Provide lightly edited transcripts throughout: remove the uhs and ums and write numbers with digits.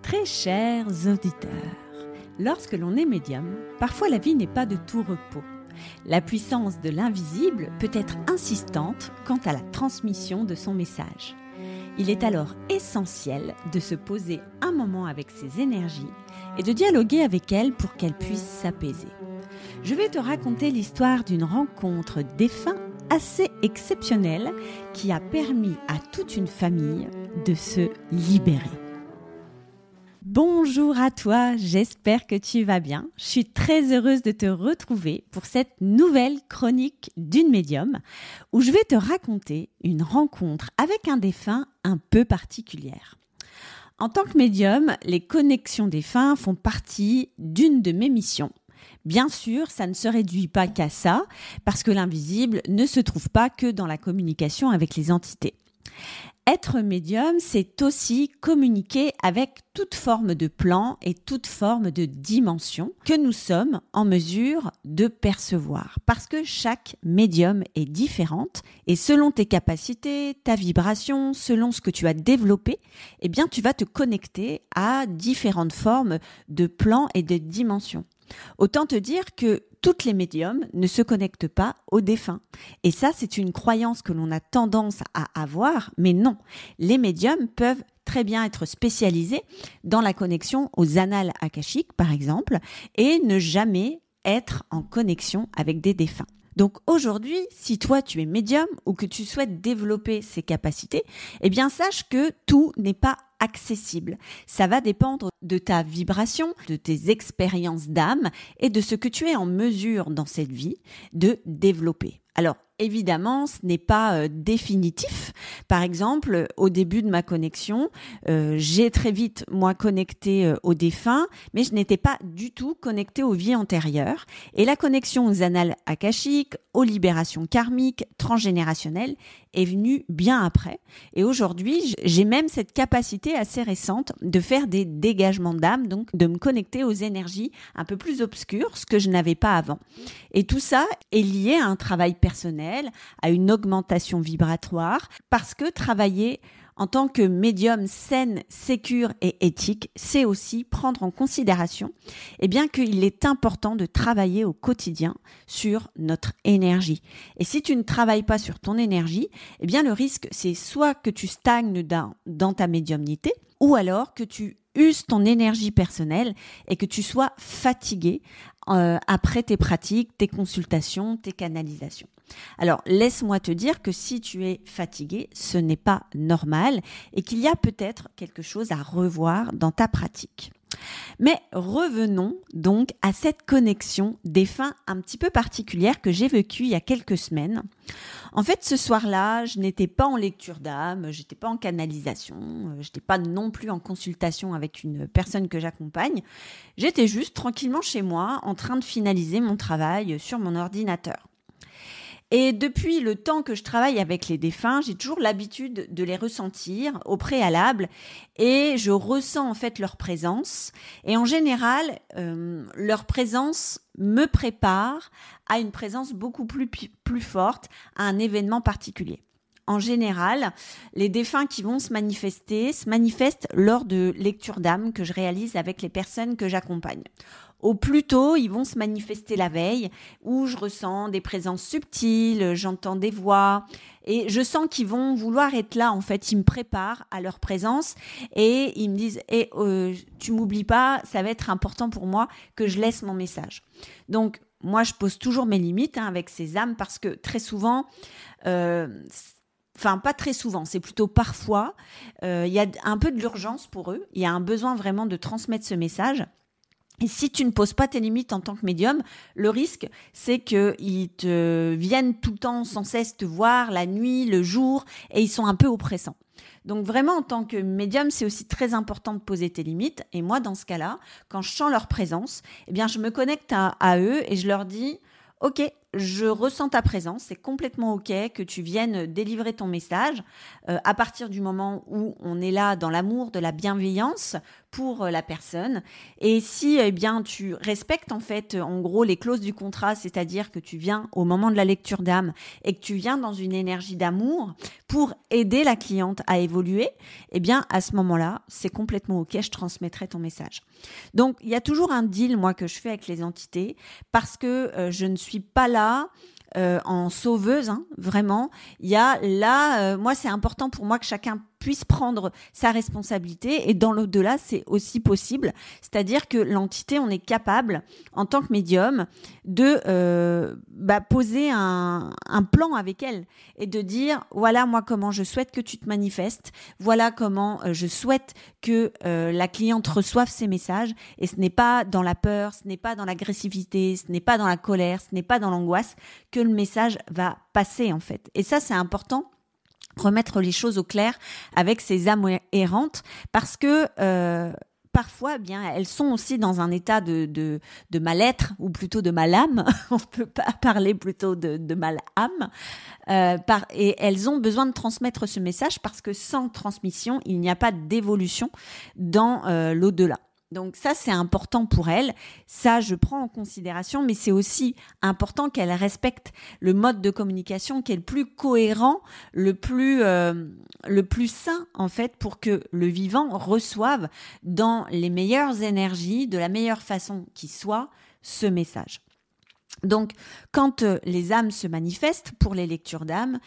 Très chers auditeurs, lorsque l'on est médium, parfois la vie n'est pas de tout repos. La puissance de l'invisible peut être insistante quant à la transmission de son message. Il est alors essentiel de se poser un moment avec ces énergies et de dialoguer avec elles pour qu'elles puissent s'apaiser. Je vais te raconter l'histoire d'une rencontre défunt assez exceptionnelle qui a permis à toute une famille de se libérer. Bonjour à toi, j'espère que tu vas bien. Je suis très heureuse de te retrouver pour cette nouvelle chronique d'une médium où je vais te raconter une rencontre avec un défunt un peu particulière. En tant que médium, les connexions défunts font partie d'une de mes missions. Bien sûr, ça ne se réduit pas qu'à ça, parce que l'invisible ne se trouve pas que dans la communication avec les entités. Être médium, c'est aussi communiquer avec toute forme de plan et toute forme de dimension que nous sommes en mesure de percevoir. Parce que chaque médium est différente et selon tes capacités, ta vibration, selon ce que tu as développé, eh bien, tu vas te connecter à différentes formes de plans et de dimensions. Autant te dire que toutes les médiums ne se connectent pas aux défunts. Et ça, c'est une croyance que l'on a tendance à avoir, mais non. Les médiums peuvent très bien être spécialisés dans la connexion aux annales akashiques, par exemple, et ne jamais être en connexion avec des défunts. Donc aujourd'hui, si toi tu es médium ou que tu souhaites développer ces capacités, eh bien sache que tout n'est pas accessible. Ça va dépendre de ta vibration, de tes expériences d'âme et de ce que tu es en mesure dans cette vie de développer. Alors évidemment, ce n'est pas définitif. Par exemple, au début de ma connexion, j'ai très vite, moi, connecté aux défunts, mais je n'étais pas du tout connectée aux vies antérieures. Et la connexion aux annales akashiques, aux libérations karmiques, transgénérationnelles, est venue bien après. Et aujourd'hui, j'ai même cette capacité assez récente de faire des dégagements d'âme, donc de me connecter aux énergies un peu plus obscures, ce que je n'avais pas avant. Et tout ça est lié à un travail personnel, à une augmentation vibratoire, parce que travailler en tant que médium saine, sécure et éthique, c'est aussi prendre en considération qu'il est important de travailler au quotidien sur notre énergie. Et si tu ne travailles pas sur ton énergie, le risque, c'est soit que tu stagnes dans ta médiumnité, ou alors que tu uses ton énergie personnelle et que tu sois fatigué après tes pratiques, tes consultations, tes canalisations. Alors, laisse-moi te dire que si tu es fatigué, ce n'est pas normal et qu'il y a peut-être quelque chose à revoir dans ta pratique. Mais revenons donc à cette connexion défunt un petit peu particulière que j'ai vécue il y a quelques semaines. En fait, ce soir-là, je n'étais pas en lecture d'âme, je n'étais pas en canalisation, je n'étais pas non plus en consultation avec une personne que j'accompagne. J'étais juste tranquillement chez moi en train de finaliser mon travail sur mon ordinateur. Et depuis le temps que je travaille avec les défunts, j'ai toujours l'habitude de les ressentir au préalable et je ressens en fait leur présence. Et en général, leur présence me prépare à une présence beaucoup plus forte, à un événement particulier. En général, les défunts qui vont se manifestent lors de lectures d'âme que je réalise avec les personnes que j'accompagne. Au plus tôt, ils vont se manifester la veille, où je ressens des présences subtiles, j'entends des voix, et je sens qu'ils vont vouloir être là, en fait. Ils me préparent à leur présence, et ils me disent tu m'oublies pas, ça va être important pour moi que je laisse mon message. Donc, moi, je pose toujours mes limites avec ces âmes, parce que très souvent... pas très souvent, c'est plutôt parfois, il y a un peu de l'urgence pour eux, il y a un besoin vraiment de transmettre ce message. Et si tu ne poses pas tes limites en tant que médium, le risque, c'est qu'ils te viennent tout le temps, sans cesse te voir, la nuit, le jour, et ils sont un peu oppressants. Donc vraiment, en tant que médium, c'est aussi très important de poser tes limites. Et moi, dans ce cas-là, quand je sens leur présence, je me connecte à eux et je leur dis « Ok, je ressens ta présence, c'est complètement OK que tu viennes délivrer ton message à partir du moment où on est là dans l'amour, de la bienveillance pour la personne. Et si tu respectes en fait en gros les clauses du contrat, c'est-à-dire que tu viens au moment de la lecture d'âme et que tu viens dans une énergie d'amour pour aider la cliente à évoluer, à ce moment-là, c'est complètement OK, je transmettrai ton message. Donc, il y a toujours un deal, moi, que je fais avec les entités parce que je ne suis pas là en sauveuse, vraiment. Il y a là, moi, c'est important pour moi que chacun puisse prendre sa responsabilité et dans l'au-delà, c'est aussi possible. C'est-à-dire que l'entité, on est capable, en tant que médium, de poser un plan avec elle et de dire, voilà moi comment je souhaite que tu te manifestes, voilà comment je souhaite que la cliente reçoive ces messages et ce n'est pas dans la peur, ce n'est pas dans l'agressivité, ce n'est pas dans la colère, ce n'est pas dans l'angoisse que le message va passer en fait. Et ça, c'est important. Remettre les choses au clair avec ces âmes errantes parce que parfois, elles sont aussi dans un état de mal-être ou plutôt de mal-âme. On peut pas parler plutôt de mal-âme. Et elles ont besoin de transmettre ce message parce que sans transmission, il n'y a pas d'évolution dans l'au-delà. Donc ça, c'est important pour elle. Ça, je prends en considération, mais c'est aussi important qu'elle respecte le mode de communication qui est le plus cohérent, le plus sain, en fait, pour que le vivant reçoive dans les meilleures énergies, de la meilleure façon qui soit, ce message. Donc, quand les âmes se manifestent pour les lectures d'âme,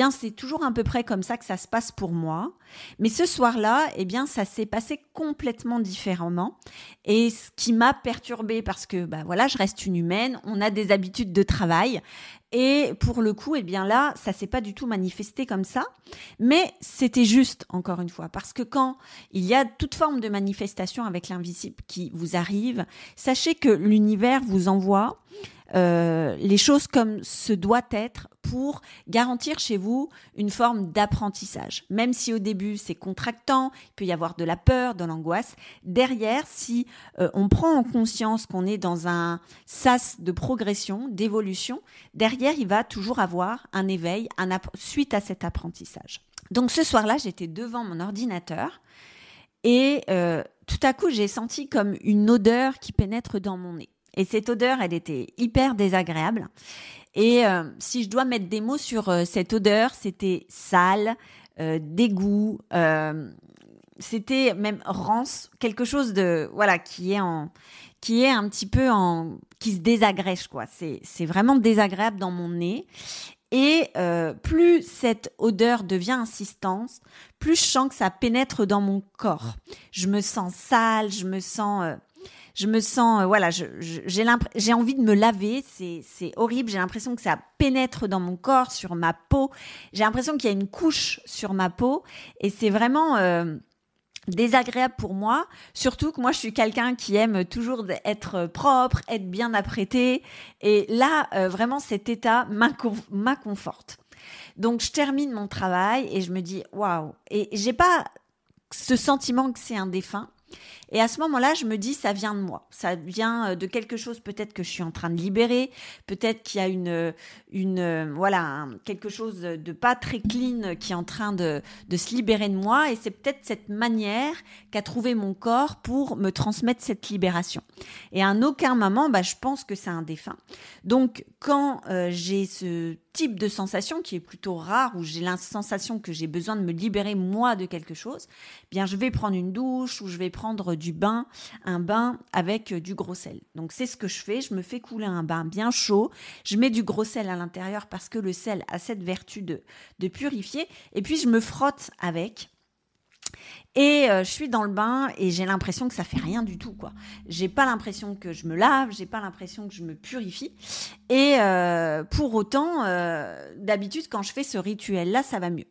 c'est toujours à peu près comme ça que ça se passe pour moi. Mais ce soir-là, ça s'est passé complètement différemment. Et ce qui m'a perturbée, parce que, je reste une humaine, on a des habitudes de travail. Et pour le coup, là, ça s'est pas du tout manifesté comme ça. Mais c'était juste, encore une fois, parce que quand il y a toute forme de manifestation avec l'invisible qui vous arrive, sachez que l'univers vous envoie les choses comme ce doit être pour garantir chez vous une forme d'apprentissage. Même si au début c'est contractant, il peut y avoir de la peur, de l'angoisse, derrière, si on prend en conscience qu'on est dans un sas de progression, d'évolution, derrière il va toujours avoir un éveil suite à cet apprentissage. Donc ce soir-là, j'étais devant mon ordinateur et tout à coup j'ai senti comme une odeur qui pénètre dans mon nez. Et cette odeur, elle était hyper désagréable. Et si je dois mettre des mots sur cette odeur, c'était sale, dégoût, c'était même rance, quelque chose de qui est un petit peu qui se désagrège quoi. C'est vraiment désagréable dans mon nez. Et plus cette odeur devient insistante, plus je sens que ça pénètre dans mon corps. Je me sens sale, j'ai envie de me laver, c'est horrible, j'ai l'impression que ça pénètre dans mon corps, sur ma peau, j'ai l'impression qu'il y a une couche sur ma peau et c'est vraiment désagréable pour moi, surtout que moi je suis quelqu'un qui aime toujours être propre, être bien apprêté et là vraiment cet état m'inconforte. Donc je termine mon travail et je me dis waouh, et j'ai pas ce sentiment que c'est un défunt. Et à ce moment-là, je me dis, ça vient de moi. Ça vient de quelque chose peut-être que je suis en train de libérer. Peut-être qu'il y a quelque chose de pas très clean qui est en train de se libérer de moi. Et c'est peut-être cette manière qu'a trouvé mon corps pour me transmettre cette libération. Et à aucun moment, je pense que c'est un défunt. Donc, quand j'ai ce type de sensation qui est plutôt rare, où j'ai la sensation que j'ai besoin de me libérer moi de quelque chose, je vais prendre une douche ou je vais prendre un bain avec du gros sel. Donc c'est ce que je fais, je me fais couler un bain bien chaud, je mets du gros sel à l'intérieur parce que le sel a cette vertu de purifier et puis je me frotte avec. Et je suis dans le bain et j'ai l'impression que ça fait rien du tout, quoi. J'ai pas l'impression que je me lave, j'ai pas l'impression que je me purifie. Et pour autant, d'habitude, quand je fais ce rituel-là, ça va mieux.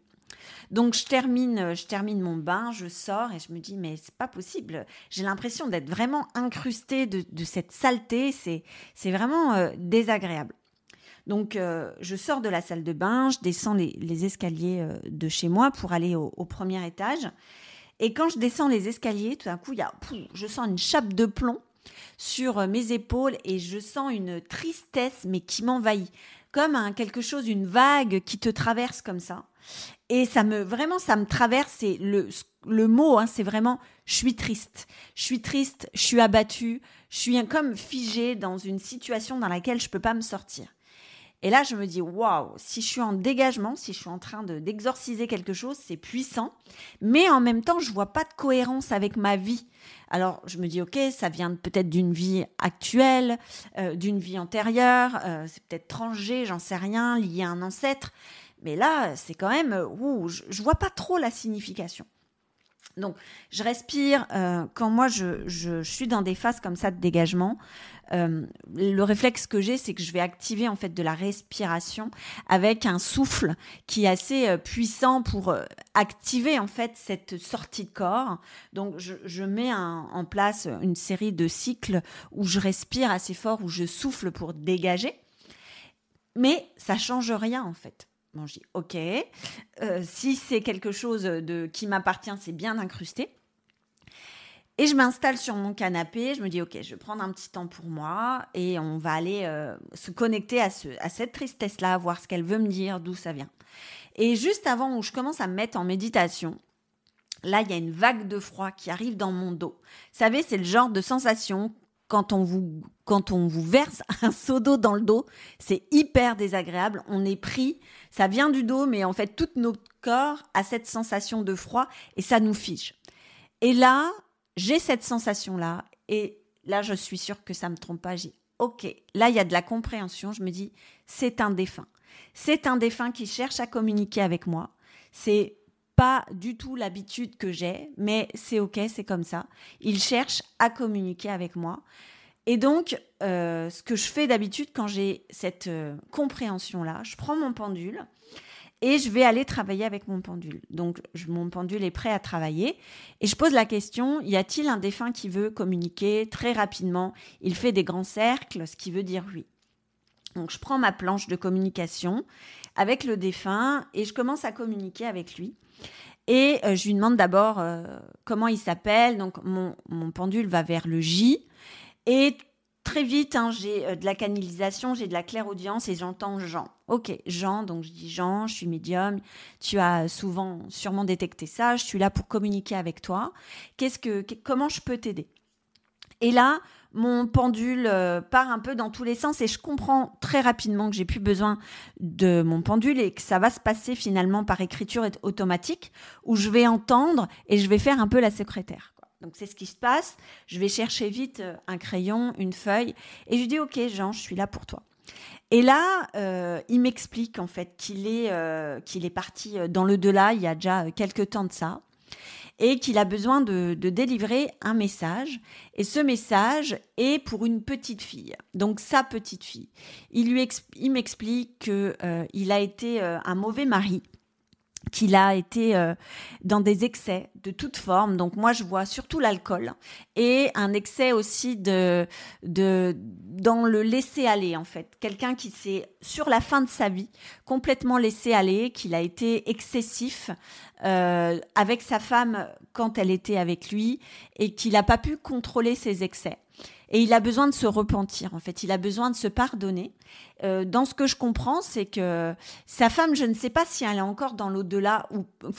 Donc je termine mon bain, je sors et je me dis mais c'est pas possible. J'ai l'impression d'être vraiment incrustée de cette saleté. C'est vraiment désagréable. Donc, je sors de la salle de bain, je descends les escaliers de chez moi pour aller au premier étage. Et quand je descends les escaliers, tout d'un coup, je sens une chape de plomb sur mes épaules et je sens une tristesse, mais qui m'envahit. Comme quelque chose, une vague qui te traverse comme ça. Et ça me traverse. Et le mot, c'est vraiment, je suis triste. Je suis abattue. Je suis comme figée dans une situation dans laquelle je peux pas me sortir. Et là, je me dis, waouh, si je suis en dégagement, si je suis en train d'exorciser quelque chose, c'est puissant. Mais en même temps, je vois pas de cohérence avec ma vie. Alors, je me dis, ok, ça vient peut-être d'une vie actuelle, d'une vie antérieure, c'est peut-être transgé, j'en sais rien, lié à un ancêtre. Mais là, c'est quand même, je vois pas trop la signification. Donc, je respire. Quand moi, je suis dans des phases comme ça de dégagement, le réflexe que j'ai, c'est que je vais activer en fait de la respiration avec un souffle qui est assez puissant pour activer en fait cette sortie de corps. Donc, je mets en place une série de cycles où je respire assez fort, où je souffle pour dégager. Mais ça change rien en fait. Bon, je dis ok, si c'est quelque chose qui m'appartient, c'est bien incrusté. Et je m'installe sur mon canapé, je me dis ok, je vais prendre un petit temps pour moi et on va aller se connecter à cette tristesse-là, voir ce qu'elle veut me dire, d'où ça vient. Et juste avant où je commence à me mettre en méditation, là, il y a une vague de froid qui arrive dans mon dos. Vous savez, c'est le genre de sensation quand on vous verse un seau d'eau dans le dos, c'est hyper désagréable. On est pris, ça vient du dos, mais en fait, tout notre corps a cette sensation de froid et ça nous fige. Et là, j'ai cette sensation-là et là, je suis sûre que ça ne me trompe pas. J'ai ok, là, il y a de la compréhension. Je me dis, c'est un défunt. C'est un défunt qui cherche à communiquer avec moi. C'est pas du tout l'habitude que j'ai, mais c'est ok, c'est comme ça. Il cherche à communiquer avec moi. Et donc, ce que je fais d'habitude quand j'ai cette compréhension-là, je prends mon pendule et je vais aller travailler avec mon pendule. Donc, mon pendule est prêt à travailler et je pose la question, y a-t-il un défunt qui veut communiquer très rapidement ? Il fait des grands cercles, ce qui veut dire oui. Donc, je prends ma planche de communication avec le défunt et je commence à communiquer avec lui. Et je lui demande d'abord comment il s'appelle. Donc, mon pendule va vers le J. Et très vite, j'ai de la canalisation, j'ai de la clairaudience et j'entends Jean. Ok, Jean, donc je dis Jean, je suis médium. Tu as sûrement détecté ça. Je suis là pour communiquer avec toi. Comment je peux t'aider ? Et là, mon pendule part un peu dans tous les sens et je comprends très rapidement que j'ai plus besoin de mon pendule et que ça va se passer finalement par écriture automatique où je vais entendre et je vais faire un peu la secrétaire. Donc, c'est ce qui se passe. Je vais chercher vite un crayon, une feuille et je lui dis « Ok, Jean, je suis là pour toi ». Et là, il m'explique en fait qu'il est parti dans le delà il y a déjà quelques temps de ça. Et qu'il a besoin de délivrer un message. Et ce message est pour une petite fille, donc sa petite fille. Il m'explique qu'il a été un mauvais mari, qu'il a été dans des excès de toute forme. Donc moi, je vois surtout l'alcool et un excès aussi dans le laisser-aller, en fait. Quelqu'un qui s'est, sur la fin de sa vie, complètement laissé aller, qu'il a été excessif avec sa femme quand elle était avec lui et qu'il n'a pas pu contrôler ses excès. Et il a besoin de se repentir, en fait. Il a besoin de se pardonner. Dans ce que je comprends, c'est que sa femme, je ne sais pas si elle est encore dans l'au-delà,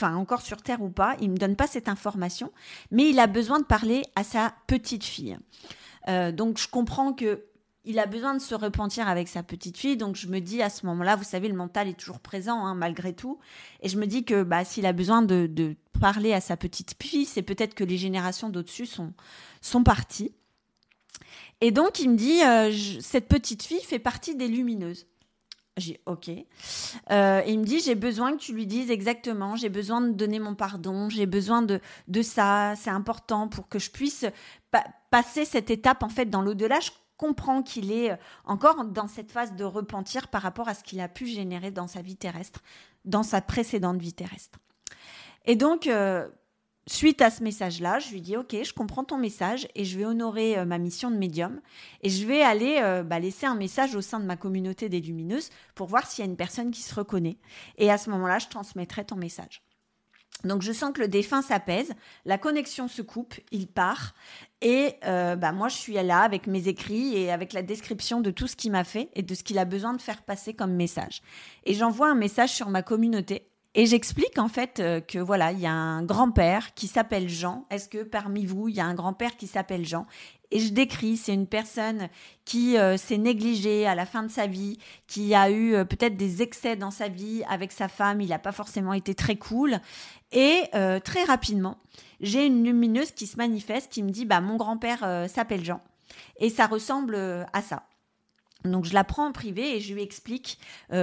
encore sur Terre ou pas. Il ne me donne pas cette information. Mais il a besoin de parler à sa petite fille. Donc, je comprends qu'il a besoin de se repentir avec sa petite fille. Donc, je me dis à ce moment-là, vous savez, le mental est toujours présent, malgré tout. Et je me dis que s'il a besoin de parler à sa petite fille, c'est peut-être que les générations d'au-dessus sont parties. Et donc, il me dit, cette petite fille fait partie des lumineuses. J'ai dit, ok. Et il me dit, j'ai besoin que tu lui dises exactement, j'ai besoin de donner mon pardon, j'ai besoin de ça, c'est important pour que je puisse passer cette étape, en fait, dans l'au-delà. Je comprends qu'il est encore dans cette phase de repentir par rapport à ce qu'il a pu générer dans sa vie terrestre, dans sa précédente vie terrestre. Et donc... suite à ce message-là, je lui dis « Ok, je comprends ton message et je vais honorer ma mission de médium et je vais aller laisser un message au sein de ma communauté des lumineuses pour voir s'il y a une personne qui se reconnaît. Et à ce moment-là, je transmettrai ton message. » Donc, je sens que le défunt s'apaise, la connexion se coupe, il part. Et moi, je suis là avec mes écrits et avec la description de tout ce qu'il m'a fait et de ce qu'il a besoin de faire passer comme message. Et j'envoie un message sur ma communauté. Et j'explique en fait que voilà, il y a un grand-père qui s'appelle Jean. Est-ce que parmi vous, il y a un grand-père qui s'appelle Jean ? Et je décris, c'est une personne qui s'est négligée à la fin de sa vie, qui a eu peut-être des excès dans sa vie avec sa femme, il n'a pas forcément été très cool. Et très rapidement, j'ai une lumineuse qui se manifeste, qui me dit mon grand-père s'appelle Jean. Et ça ressemble à ça. Donc, je la prends en privé et je lui explique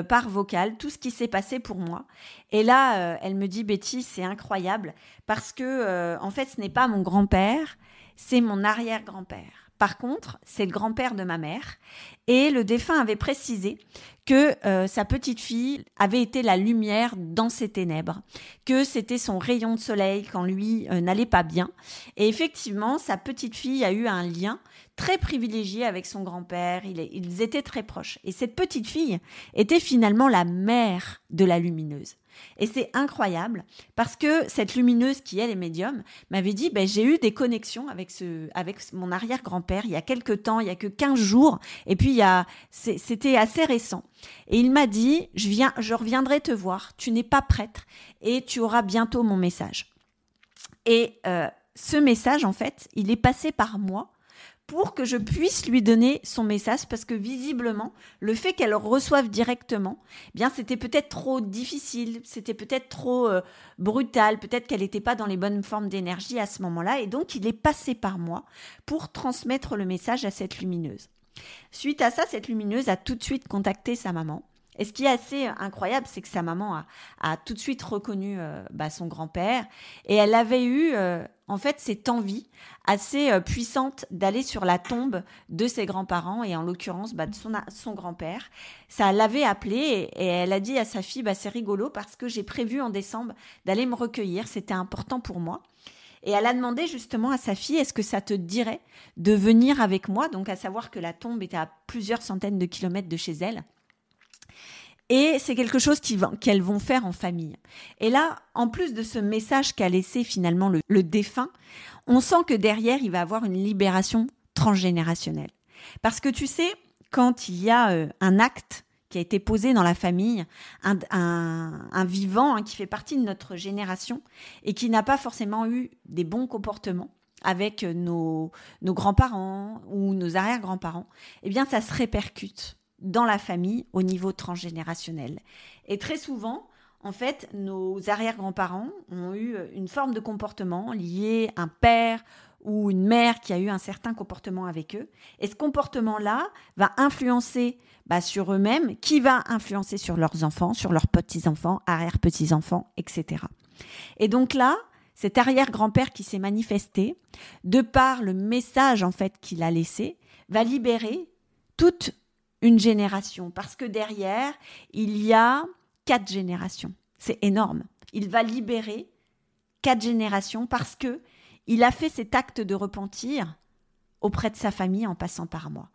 par vocal tout ce qui s'est passé pour moi. Et là, elle me dit, Betty, c'est incroyable parce que, en fait, ce n'est pas mon grand-père, c'est mon arrière-grand-père. Par contre, c'est le grand-père de ma mère. Et le défunt avait précisé que sa petite fille avait été la lumière dans ses ténèbres, que c'était son rayon de soleil quand lui n'allait pas bien. Et effectivement, sa petite fille a eu un lien très privilégié avec son grand-père. Ils étaient très proches. Et cette petite fille était finalement la mère de la lumineuse. Et c'est incroyable parce que cette lumineuse qui, elle, est médium, m'avait dit j'ai eu des connexions avec mon arrière-grand-père il y a quelques temps, il y a que 15 jours. Et puis, c'était assez récent. Et il m'a dit, je reviendrai te voir, tu n'es pas prêtre et tu auras bientôt mon message. Et ce message, en fait, il est passé par moi pour que je puisse lui donner son message parce que visiblement, le fait qu'elle reçoive directement, c'était peut-être trop difficile, c'était peut-être trop brutal, peut-être qu'elle n'était pas dans les bonnes formes d'énergie à ce moment-là et donc il est passé par moi pour transmettre le message à cette lumineuse. Suite à ça, cette lumineuse a tout de suite contacté sa maman. Et ce qui est assez incroyable, c'est que sa maman a tout de suite reconnu son grand-père et elle avait eu en fait cette envie assez puissante d'aller sur la tombe de ses grands-parents et en l'occurrence de son grand-père. Ça l'avait appelée et elle a dit à sa fille c'est rigolo parce que j'ai prévu en décembre d'aller me recueillir, c'était important pour moi. Et elle a demandé justement à sa fille, est-ce que ça te dirait de venir avec moi ? Donc à savoir que la tombe était à plusieurs centaines de kilomètres de chez elle. Et c'est quelque chose qu'elles vont faire en famille. Et là, en plus de ce message qu'a laissé finalement le défunt, on sent que derrière, il va y avoir une libération transgénérationnelle. Parce que tu sais, quand il y a un acte qui a été posé dans la famille, un vivant qui fait partie de notre génération et qui n'a pas forcément eu des bons comportements avec nos grands-parents ou nos arrière-grands-parents, ça se répercute dans la famille au niveau transgénérationnel. Et très souvent, en fait, nos arrière-grands-parents ont eu une forme de comportement lié à un père ou une mère qui a eu un certain comportement avec eux. Et ce comportement-là va influencer sur eux-mêmes, qui va influencer sur leurs enfants, sur leurs petits-enfants, arrière-petits-enfants, etc. Et donc là, cet arrière-grand-père qui s'est manifesté, de par le message en fait qu'il a laissé, va libérer toute une génération, parce que derrière, il y a 4 générations. C'est énorme. Il va libérer 4 générations parce que il a fait cet acte de repentir auprès de sa famille en passant par moi.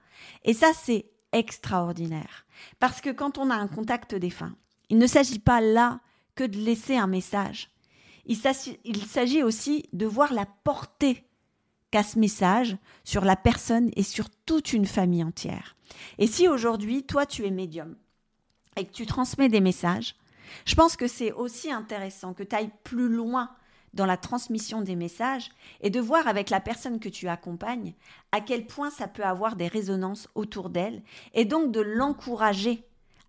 Et ça, c'est extraordinaire. Parce que quand on a un contact défunt, il ne s'agit pas là que de laisser un message. Il s'agit aussi de voir la portée qu'a ce message sur la personne et sur toute une famille entière. Et si aujourd'hui, toi, tu es médium et que tu transmets des messages, je pense que c'est aussi intéressant que tu ailles plus loin dans la transmission des messages et de voir avec la personne que tu accompagnes à quel point ça peut avoir des résonances autour d'elle et donc de l'encourager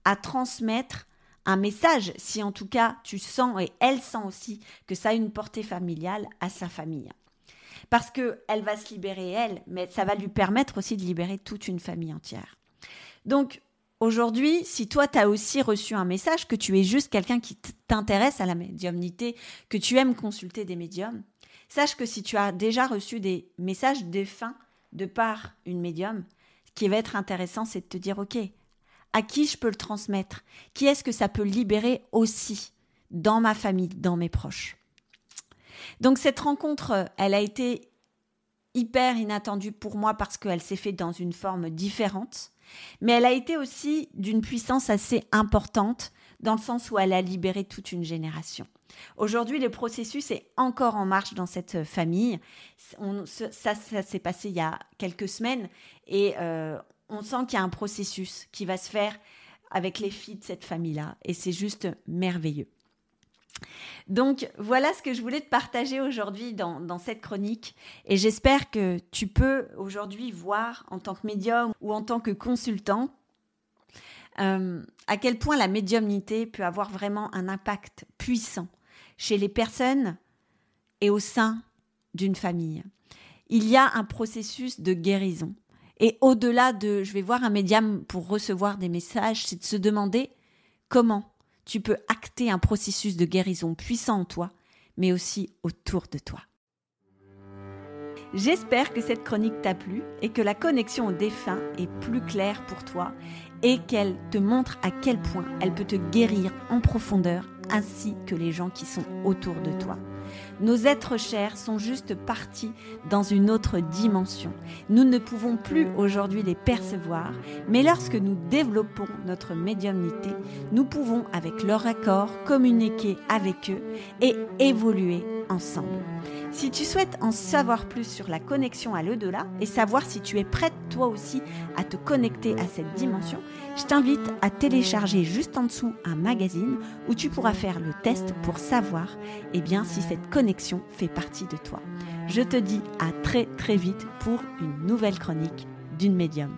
à transmettre un message, si en tout cas tu sens et elle sent aussi que ça a une portée familiale à sa famille. Parce qu'elle va se libérer elle, mais ça va lui permettre aussi de libérer toute une famille entière. Donc, aujourd'hui, si toi, tu as aussi reçu un message, que tu es juste quelqu'un qui t'intéresse à la médiumnité, que tu aimes consulter des médiums, sache que si tu as déjà reçu des messages défunts de par une médium, ce qui va être intéressant, c'est de te dire, OK, à qui je peux le transmettre ? Qui est-ce que ça peut libérer aussi dans ma famille, dans mes proches ? Donc cette rencontre, elle a été hyper inattendue pour moi parce qu'elle s'est faite dans une forme différente, mais elle a été aussi d'une puissance assez importante dans le sens où elle a libéré toute une génération. Aujourd'hui, le processus est encore en marche dans cette famille. Ça s'est passé il y a quelques semaines et on sent qu'il y a un processus qui va se faire avec les filles de cette famille-là et c'est juste merveilleux. Donc voilà ce que je voulais te partager aujourd'hui dans cette chronique et j'espère que tu peux aujourd'hui voir en tant que médium ou en tant que consultant à quel point la médiumnité peut avoir vraiment un impact puissant chez les personnes et au sein d'une famille. Il y a un processus de guérison. Et au-delà de « je vais voir un médium pour recevoir des messages », c'est de se demander comment tu peux acter un processus de guérison puissant en toi, mais aussi autour de toi. J'espère que cette chronique t'a plu et que la connexion au défunt est plus claire pour toi et qu'elle te montre à quel point elle peut te guérir en profondeur ainsi que les gens qui sont autour de toi. Nos êtres chers sont juste partis dans une autre dimension. Nous ne pouvons plus aujourd'hui les percevoir, mais lorsque nous développons notre médiumnité, nous pouvons, avec leur accord, communiquer avec eux et évoluer ensemble. Si tu souhaites en savoir plus sur la connexion à l'au-delà et savoir si tu es prête toi aussi à te connecter à cette dimension, je t'invite à télécharger juste en dessous un magazine où tu pourras faire le test pour savoir si cette connexion fait partie de toi. Je te dis à très très vite pour une nouvelle chronique d'une médium.